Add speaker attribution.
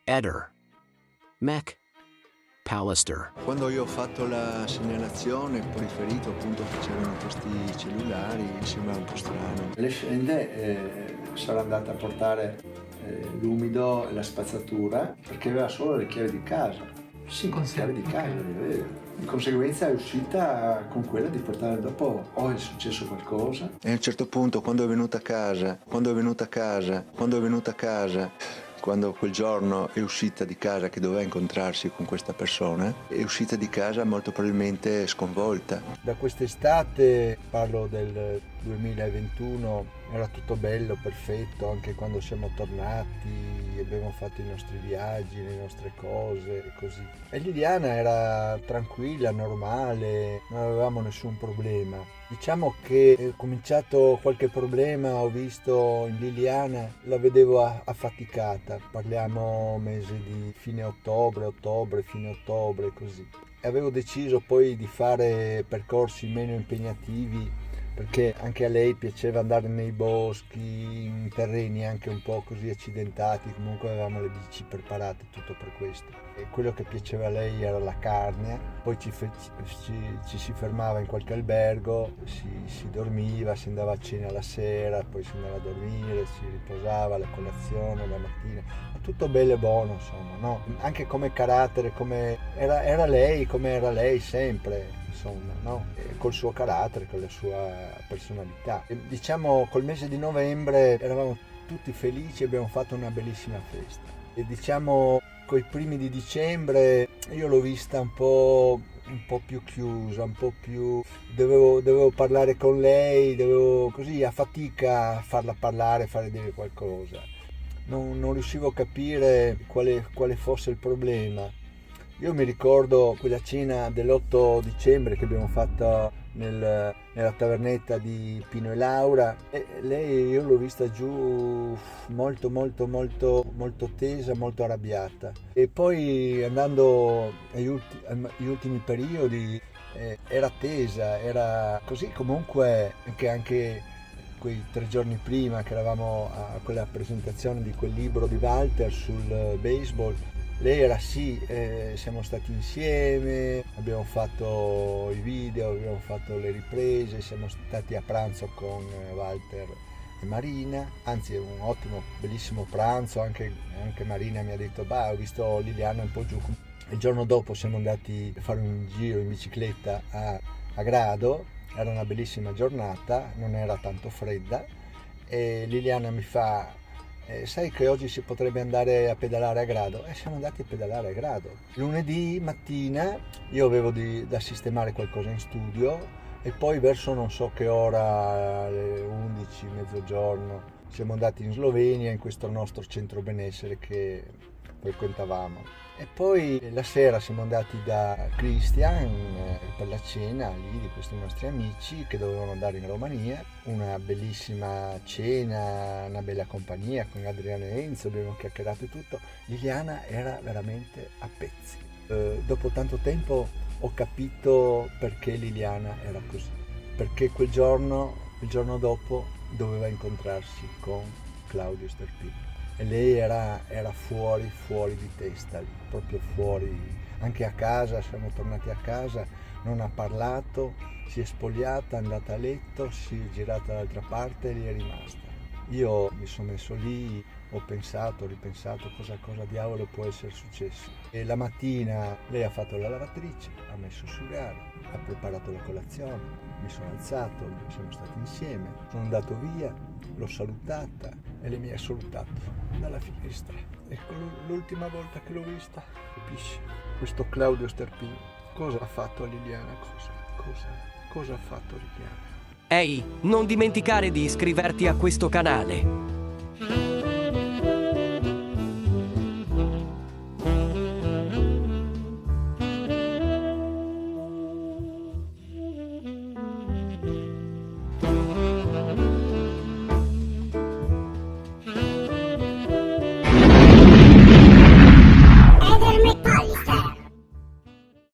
Speaker 1: Eder, Mech, Pallister.
Speaker 2: Quando io ho fatto la segnalazione, ho riferito appunto che c'erano questi cellulari, mi sembrava un po' strano.
Speaker 3: Le scende sarà andata a portare l'umido e la spazzatura perché aveva solo le chiavi di casa. Sì, le chiavi di casa, le aveva. Di conseguenza è uscita con quella di portare dopo, o è successo qualcosa.
Speaker 2: E a un certo punto, quando è venuta a casa, quando quel giorno è uscita di casa che doveva incontrarsi con questa persona, è uscita di casa molto probabilmente sconvolta.
Speaker 3: Da quest'estate, parlo del 2021, era tutto bello, perfetto, anche quando siamo tornati, abbiamo fatto i nostri viaggi, le nostre cose e così. E Liliana era tranquilla, normale, non avevamo nessun problema. Diciamo che è cominciato qualche problema, ho visto in Liliana, la vedevo affaticata, parliamo mese di fine ottobre, fine ottobre, così. E avevo deciso poi di fare percorsi meno impegnativi perché anche a lei piaceva andare nei boschi, in terreni anche un po' così accidentati, comunque avevamo le bici preparate, tutto per questo. E quello che piaceva a lei era la carne, poi ci si fermava in qualche albergo, si dormiva, si andava a cena la sera, poi si andava a dormire, si riposava, la colazione la mattina, tutto bello e buono insomma, no? Anche come carattere, come era lei sempre, insomma, no? Col suo carattere, con la sua personalità. E, diciamo, col mese di novembre eravamo tutti felici e abbiamo fatto una bellissima festa. E diciamo, coi primi di dicembre io l'ho vista un po' più chiusa, un po' più... Dovevo parlare con lei, dovevo così a fatica farla parlare, fare dire qualcosa. Non riuscivo a capire quale fosse il problema. Io mi ricordo quella cena dell'8 dicembre che abbiamo fatto nella tavernetta di Pino e Laura, e lei io l'ho vista giù molto tesa, molto arrabbiata. E poi andando agli ultimi periodi era tesa, era così comunque anche quei 3 giorni prima che eravamo a quella presentazione di quel libro di Walter sul baseball. Lei era sì, siamo stati insieme, abbiamo fatto i video, abbiamo fatto le riprese, siamo stati a pranzo con Walter e Marina, anzi è un ottimo, bellissimo pranzo, anche Marina mi ha detto, ho visto Liliana un po' giù. Il giorno dopo siamo andati a fare un giro in bicicletta a Grado, era una bellissima giornata, non era tanto fredda, e Liliana mi fa... sai che oggi si potrebbe andare a pedalare a Grado? E siamo andati a pedalare a Grado. Lunedì mattina io avevo da sistemare qualcosa in studio e poi verso non so che ora, alle 11, mezzogiorno, siamo andati in Slovenia in questo nostro centro benessere che frequentavamo. E poi la sera siamo andati da Christian per la cena lì di questi nostri amici che dovevano andare in Romania, una bellissima cena, una bella compagnia con Adriano e Enzo, abbiamo chiacchierato e tutto. Liliana era veramente a pezzi. Dopo tanto tempo ho capito perché Liliana era così, perché il giorno dopo doveva incontrarsi con Claudio Sterpino. E lei era fuori di testa, proprio fuori, anche a casa, siamo tornati a casa, non ha parlato, si è spogliata, è andata a letto, si è girata dall'altra parte e lì è rimasta. Io mi sono messo lì, ho ripensato cosa diavolo può essere successo. E la mattina lei ha fatto la lavatrice, ha messo a asciugare, ha preparato la colazione, mi sono alzato, siamo stati insieme, sono andato via, l'ho salutata e lei mi ha salutato dalla finestra. Ecco l'ultima volta che l'ho vista, capisci? Questo Claudio Sterpino, cosa ha fatto a Liliana? Cosa ha fatto Liliana?
Speaker 4: Ehi, non dimenticare di iscriverti a questo canale.